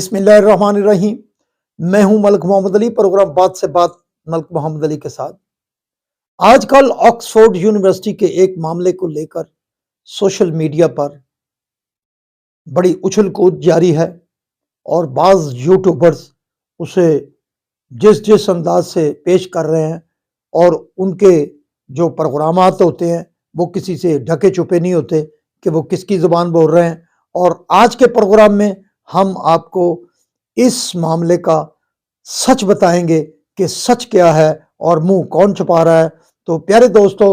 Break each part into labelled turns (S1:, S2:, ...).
S1: बिस्मिल्लाहिर्रहमानिर्रहीम। मैं हूं मलिक मोहम्मद अली, प्रोग्राम बात से बात मलिक मोहम्मद अली के साथ। आजकल ऑक्सफोर्ड यूनिवर्सिटी के एक मामले को लेकर सोशल मीडिया पर बड़ी उछल कूद जारी है और बाज़ यूट्यूबर्स उसे जिस जिस अंदाज से पेश कर रहे हैं और उनके जो प्रोग्रामात होते हैं वो किसी से ढके छुपे नहीं होते कि वो किसकी ज़ुबान बोल रहे हैं। और आज के प्रोग्राम में हम आपको इस मामले का सच बताएंगे कि सच क्या है और मुंह कौन छुपा रहा है। तो प्यारे दोस्तों,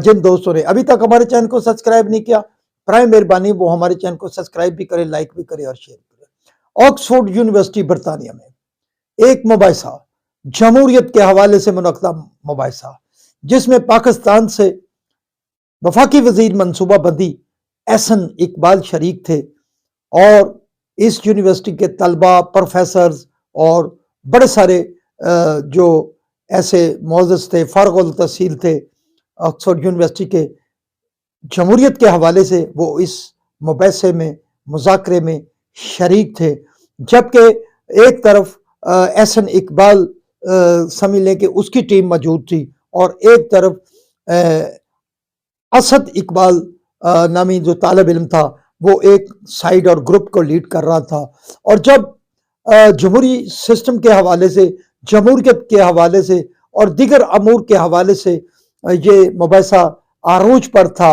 S1: जिन दोस्तों ने अभी तक हमारे चैनल को सब्सक्राइब नहीं किया, प्राइम मेहरबानी वो हमारे चैनल को सब्सक्राइब भी करें, लाइक भी करें और शेयर करें। ऑक्सफोर्ड यूनिवर्सिटी बरतानिया में एक मुबाहिसा, जमहूरियत के हवाले से मुनक्किदा मुबाहिसा, जिसमें पाकिस्तान से वफाकी वजीर मनसूबा बंदी एहसन इकबाल शरीक थे और इस यूनिवर्सिटी के तलबा, प्रोफेसर्स और बड़े सारे जो ऐसे मोअज़्ज़ज़ थे, फारिग़ुल तहसील थे ऑक्सफोर्ड यूनिवर्सिटी के, जमहूरियत के हवाले से वो इस मुबाहिसे में, मुज़ाकरे में शरीक थे। जबकि एक तरफ एहसन इकबाल समझ लें कि उसकी टीम मौजूद थी और एक तरफ असद इकबाल नामी जो तालिब इल्म था वो एक साइड और ग्रुप को लीड कर रहा था। और जब जमहूरी सिस्टम के हवाले से, जमहूरियत के हवाले से और दीगर अमूर के हवाले से ये मुबाहिसा आरूज पर था,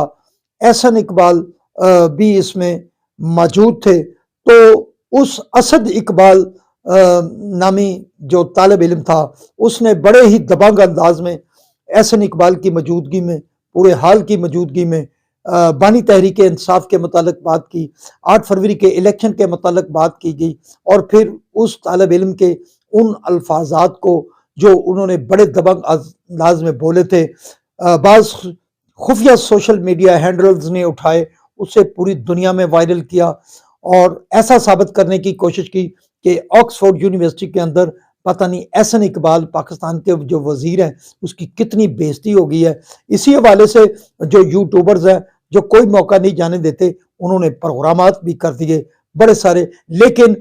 S1: एहसन इकबाल भी इसमें मौजूद थे। तो उस असद इकबाल नामी जो तालिब इल्म था उसने बड़े ही दबंग अंदाज में एहसन इकबाल की मौजूदगी में, पूरे हाल की मौजूदगी में बानी तहरीक इंसाफ के मुतालिक बात की, 8 फरवरी के इलेक्शन के मुतालिक बात की गई और फिर उस तालिब इल्म के उन अल्फाजात को जो उन्होंने बड़े दबंग अंदाज में बोले थे, बाज़ खुफिया सोशल मीडिया हैंडल्स ने उठाए, उसे पूरी दुनिया में वायरल किया और ऐसा साबित करने की कोशिश की कि ऑक्सफोर्ड यूनिवर्सिटी के अंदर पता नहीं एहसन इकबाल पाकिस्तान के जो वजीर हैं उसकी कितनी बेइज्जती हो गई है। इसी हवाले से जो यूट्यूबर्स हैं जो कोई मौका नहीं जाने देते, उन्होंने प्रोग्रामात भी कर दिए बड़े सारे, लेकिन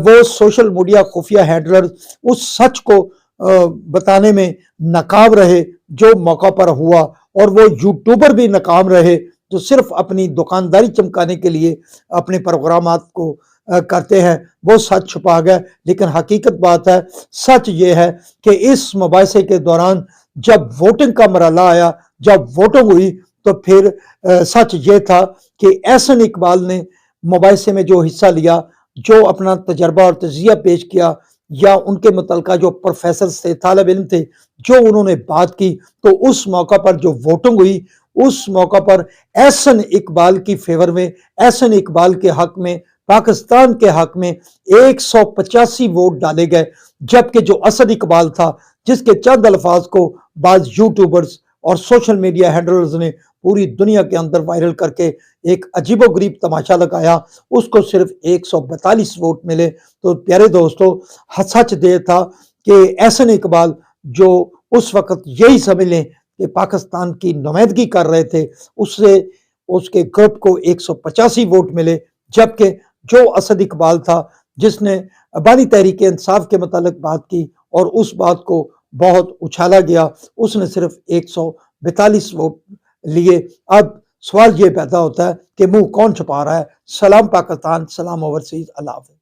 S1: वो सोशल मीडिया खुफिया हैंडलर्स उस सच को बताने में नाकाम रहे जो मौका पर हुआ, और वो यूट्यूबर भी नाकाम रहे जो सिर्फ अपनी दुकानदारी चमकाने के लिए अपने प्रोग्रामात को करते हैं। वो सच छुपा गए, लेकिन हकीकत बात है, सच ये है कि इस मुबाहिसे के दौरान जब वोटिंग का मरहला आया, जब वोटिंग हुई, तो फिर सच ये था कि एहसन इकबाल ने मुबाहिसे में जो हिस्सा लिया, जो अपना तजर्बा और तजिया पेश किया, या उनके मुतलका जो प्रोफेसर थे, तालिब इल्म थे, जो उन्होंने बात की, तो उस मौका पर जो वोटिंग हुई, उस मौका पर एहसन इकबाल की फेवर में, एहसन इकबाल के हक में, पाकिस्तान के हक में 185 वोट डाले गए। जबकि जो असद इकबाल था, जिसके चंद अल्फाज को बाज़ यूट्यूबर्स और सोशल मीडिया हैंडलर्स ने पूरी दुनिया के अंदर वायरल करके एक अजीबोगरीब तमाशा लगाया, उसको सिर्फ 142 वोट मिले। तो प्यारे दोस्तों, सच ये था कि एहसन इकबाल जो उस वक्त यही समझ लें कि पाकिस्तान की नुमाइंदगी कर रहे थे, उससे उसके ग्रुप को 185 वोट मिले। जबकि जो असद इकबाल था, जिसने बानी तहरीक इंसाफ के मुतालिक बात की और उस बात को बहुत उछाला गया, उसने सिर्फ 142 वोट लिए। अब सवाल ये पैदा होता है कि मुंह कौन छुपा रहा है। सलाम पाकिस्तान, सलाम ओवरसीज, अल्लाह हाफ़िज़।